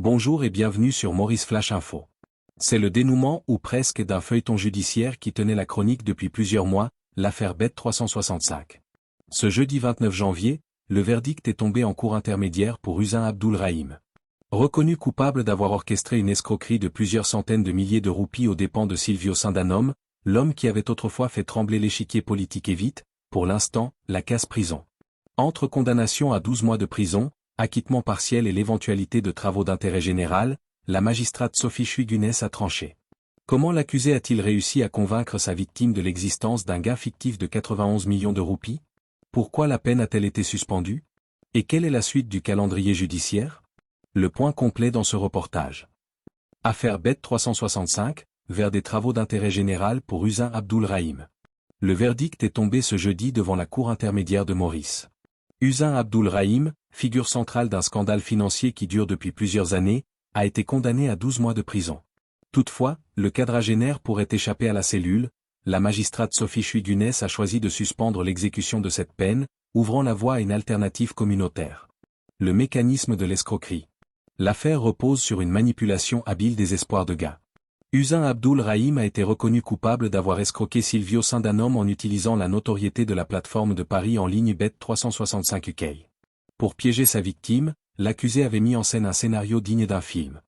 Bonjour et bienvenue sur Maurice Flash Info. C'est le dénouement ou presque d'un feuilleton judiciaire qui tenait la chronique depuis plusieurs mois, l'affaire Bet 365. Ce jeudi 29 janvier, le verdict est tombé en cour intermédiaire pour Hüseyin Abdulrahim. Reconnu coupable d'avoir orchestré une escroquerie de plusieurs centaines de milliers de roupies aux dépens de Silvio Sandanom, l'homme qui avait autrefois fait trembler l'échiquier politique évite, pour l'instant, la case prison. Entre condamnation à 12 mois de prison, acquittement partiel et l'éventualité de travaux d'intérêt général, la magistrate Sophie Chuigunes a tranché. Comment l'accusé a-t-il réussi à convaincre sa victime de l'existence d'un gain fictif de 91 millions de roupies? Pourquoi la peine a-t-elle été suspendue? Et quelle est la suite du calendrier judiciaire? Le point complet dans ce reportage. Affaire Bet 365, vers des travaux d'intérêt général pour Hüseyin Abdulrahim. Le verdict est tombé ce jeudi devant la cour intermédiaire de Maurice. Hüseyin Abdulrahim, figure centrale d'un scandale financier qui dure depuis plusieurs années, a été condamné à 12 mois de prison. Toutefois, le quadragénaire pourrait échapper à la cellule. La magistrate Sophie Chuigunes a choisi de suspendre l'exécution de cette peine, ouvrant la voie à une alternative communautaire. Le mécanisme de l'escroquerie. L'affaire repose sur une manipulation habile des espoirs de gain. Hüseyin Abdulrahim a été reconnu coupable d'avoir escroqué Silvio Sandanom en utilisant la notoriété de la plateforme de paris en ligne Bet 365 UK. Pour piéger sa victime, l'accusé avait mis en scène un scénario digne d'un film.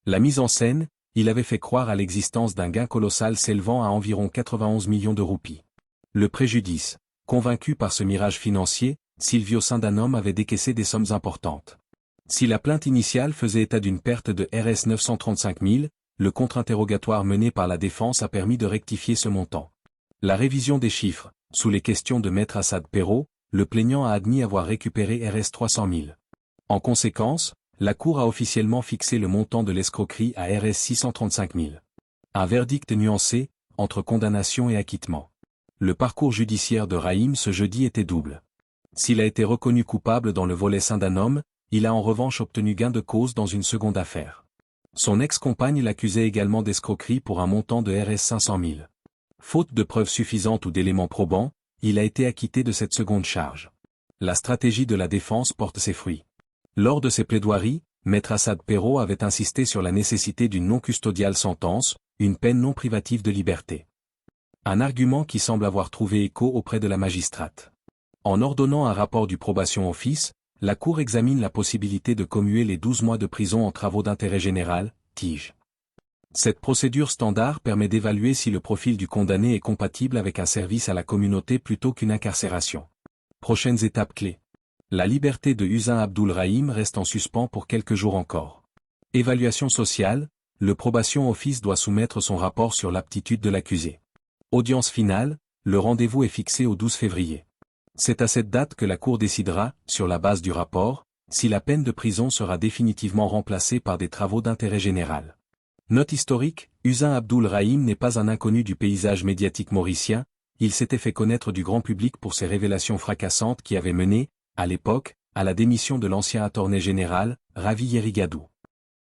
La mise en scène, il avait fait croire à l'existence d'un gain colossal s'élevant à environ 91 millions de roupies. Le préjudice. Convaincu par ce mirage financier, Silvio Sandanom avait décaissé des sommes importantes. Si la plainte initiale faisait état d'une perte de Rs 935 000, le contre-interrogatoire mené par la défense a permis de rectifier ce montant. La révision des chiffres, sous les questions de Maître Assad Perrault, le plaignant a admis avoir récupéré Rs 300 000. En conséquence, la Cour a officiellement fixé le montant de l'escroquerie à Rs 635 000. Un verdict nuancé, entre condamnation et acquittement. Le parcours judiciaire de Rahim ce jeudi était double. S'il a été reconnu coupable dans le volet Sandanom, il a en revanche obtenu gain de cause dans une seconde affaire. Son ex-compagne l'accusait également d'escroquerie pour un montant de Rs 500 000. Faute de preuves suffisantes ou d'éléments probants, il a été acquitté de cette seconde charge. La stratégie de la défense porte ses fruits. Lors de ses plaidoiries, Maître Assad Perrault avait insisté sur la nécessité d'une non-custodiale sentence, une peine non privative de liberté. Un argument qui semble avoir trouvé écho auprès de la magistrate. En ordonnant un rapport du probation office, la Cour examine la possibilité de commuer les 12 mois de prison en travaux d'intérêt général, TIG. Cette procédure standard permet d'évaluer si le profil du condamné est compatible avec un service à la communauté plutôt qu'une incarcération. Prochaines étapes clés. La liberté de Hüseyin Abdulrahim reste en suspens pour quelques jours encore. Évaluation sociale, le probation office doit soumettre son rapport sur l'aptitude de l'accusé. Audience finale, le rendez-vous est fixé au 12 février. C'est à cette date que la Cour décidera, sur la base du rapport, si la peine de prison sera définitivement remplacée par des travaux d'intérêt général. Note historique, Hüseyin Abdulrahim n'est pas un inconnu du paysage médiatique mauricien, il s'était fait connaître du grand public pour ses révélations fracassantes qui avaient mené, à l'époque, à la démission de l'ancien attorney général, Ravi Yerigadou.